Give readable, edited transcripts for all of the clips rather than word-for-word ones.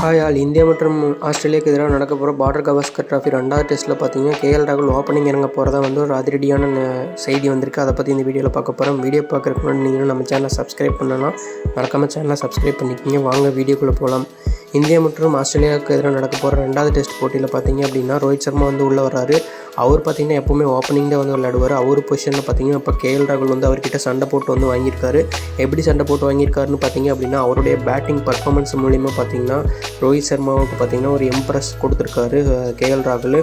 Hi all. India மற்றும் ஆஸ்திரேலியாவுக்கு எதிராக நடக்க போகிற பார்டர் கவாஸ்கர் டிராஃபி 2வது டெஸ்ட்டில் பார்த்தீங்கன்னா KL ராகுல் ஓப்பனிங் இறங்க போகிறதா வந்து ஒரு அதிரடியான செய்தி வந்திருக்கு. அதை பற்றி இந்த வீடியோவில் பார்க்க போகிறோம். வீடியோ பார்க்குறதுக்கு முன்னாடி நீங்களும் நம்ம சேனலை சப்ஸ்கிரைப் பண்ணலாம். மறக்காமல் சேனலை சப்ஸ்கிரைப் பண்ணிக்கிங்க. வாங்க வீடியோக்குள்ளே போகலாம். இந்தியா மற்றும் ஆஸ்திரேலியாவுக்கு எதிராக நடக்க போகிற 2வது டெஸ்ட் போட்டியில் பார்த்தீங்க அப்படின்னா ரோஹித் சர்மா வந்து உள்ளே வர்றாரு. அவர் பார்த்திங்கன்னா எப்போவுமே ஓப்பனிங் தான் வந்து விளையாடுவார். அவர் பொசிஷனில் பார்த்திங்கன்னா இப்போ KL ராகுல் வந்து அவர்கிட்ட சண்டை போட்டு வந்து வாங்கியிருக்காரு. எப்படி சண்டை போட்டு வாங்கியிருக்காருன்னு பார்த்திங்க அப்படின்னா அவருடைய பேட்டிங் பர்ஃபார்மன்ஸ் மூலிமா பார்த்திங்கன்னா ரோஹித் சர்மாவுக்கு பார்த்திங்கன்னா ஒரு இம்ப்ரெஸ் கொடுத்துருக்காரு KL ராகுல்.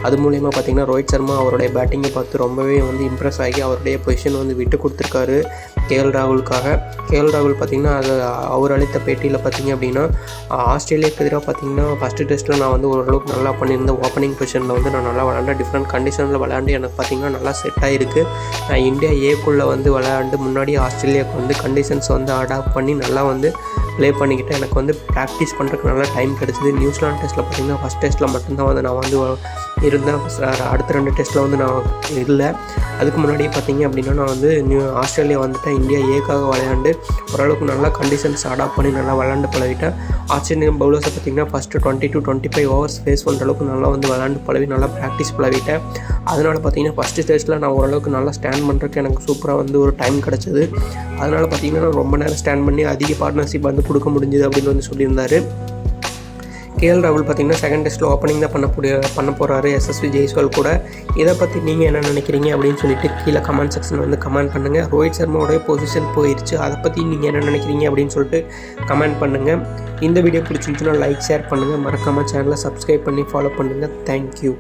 அது மூலிமா பார்த்திங்கன்னா ரோஹித் சர்மா அவருடைய பேட்டிங்கை பார்த்து ரொம்பவே வந்து இம்ப்ரெஸ் ஆகி அவருடைய பொசிஷன் வந்து விட்டு கொடுத்துருக்காரு KL ராகுலுக்காக. KL ராகுல் பார்த்திங்கன்னா அது அவர் அளித்த பேட்டியில் பார்த்திங்க அப்படின்னா ஆஸ்திரேலியாவுக்கு எதிராக பார்த்திங்கன்னா ஃபஸ்ட்டு டெஸ்ட்டில் நான் வந்து ஓரளவுக்கு நல்லா பண்ணியிருந்தேன். ஓப்பனிங் பொசிஷனில் வந்து நான் நல்லா விளையாண்டேன். டிஃப்ரெண்ட் கண்டிஷனில் விளையாண்டு எனக்கு பார்த்திங்கன்னா நல்லா செட் ஆகிருக்கு. நான் இந்தியா ஏக்குள்ளே வந்து விளையாண்டு முன்னாடி ஆஸ்திரேலியாவுக்கு வந்து கண்டிஷன்ஸ் வந்து அடாப்ட் பண்ணி நல்லா வந்து ப்ளே பண்ணிக்கிட்டேன். எனக்கு வந்து ப்ராக்டிஸ் பண்ணுறதுக்கு நல்லா டைம் கிடச்சிது. நியூசிலாந்து டெஸ்ட்டில் பார்த்திங்கன்னா ஃபஸ்ட் டெஸ்ட்டில் மட்டும்தான் வந்து நான் வந்து இருந்தேன். அடுத்த 2 டெஸ்ட்டில் வந்து நான் இல்லை. அதுக்கு முன்னாடியே பார்த்திங்க அப்படின்னா நான் வந்து ஆஸ்திரேலியா வந்துட்டேன். இந்தியா ஏக்காக விளையாண்டு ஓரளவுக்கு நல்லா கண்டிஷன்ஸ் அடாப்ட் பண்ணி நல்லா விளையாண்டு பழகிட்டேன். ஆஸ்திரேலியன் பவுலர்ஸை பார்த்திங்கன்னா ஃபஸ்ட்டு 20 to 25 ஓவர்ஸ் ஃபேஸ் பண்ணுற அளவுக்கு நல்லா வந்து விளையாண்டு பழகி நல்லா ப்ராக்டிஸ் பழகிட்டேன். அதனால் பார்த்திங்கன்னா ஃபஸ்ட்டு டெஸ்ட்டில் நான் ஓரளவுக்கு நல்லா ஸ்டாண்ட் பண்ணுறதுக்கு எனக்கு சூப்பராக வந்து ஒரு டைம் கிடச்சிது. அதனால் பார்த்திங்கன்னா நான் ரொம்ப நேரம் ஸ்டாண்ட் பண்ணி அதிக பார்ட்னர்ஷிப் வந்து கொடுக்க முடிஞ்சுது அப்படின்னு வந்து சொல்லியிருந்தார். KL ராகுல் பார்த்திங்கன்னா செகண்ட் டெஸ்ட்டில் ஓப்பனிங் தான் பண்ண போகிறாரு SSV ஜெய்ஸ்வால் கூட. இதை பற்றி நீங்கள் என்ன நினைக்கிறீங்க அப்படின்னு சொல்லிட்டு கீழே கமெண்ட் செக்ஷன் வந்து கமெண்ட் பண்ணுங்கள். ரோஹித் சர்மாவோடைய பொசிஷன் போயிடுச்சு, அதை பற்றி நீங்கள் என்ன நினைக்கிறீங்க அப்படின்னு சொல்லிட்டு கமெண்ட் பண்ணுங்கள். இந்த வீடியோ பிடிச்சிருந்துச்சுன்னா லைக் ஷேர் பண்ணுங்கள். மறக்காமல் சேனலை சப்ஸ்கிரைப் பண்ணி ஃபாலோ பண்ணுங்கள். தேங்க்யூ.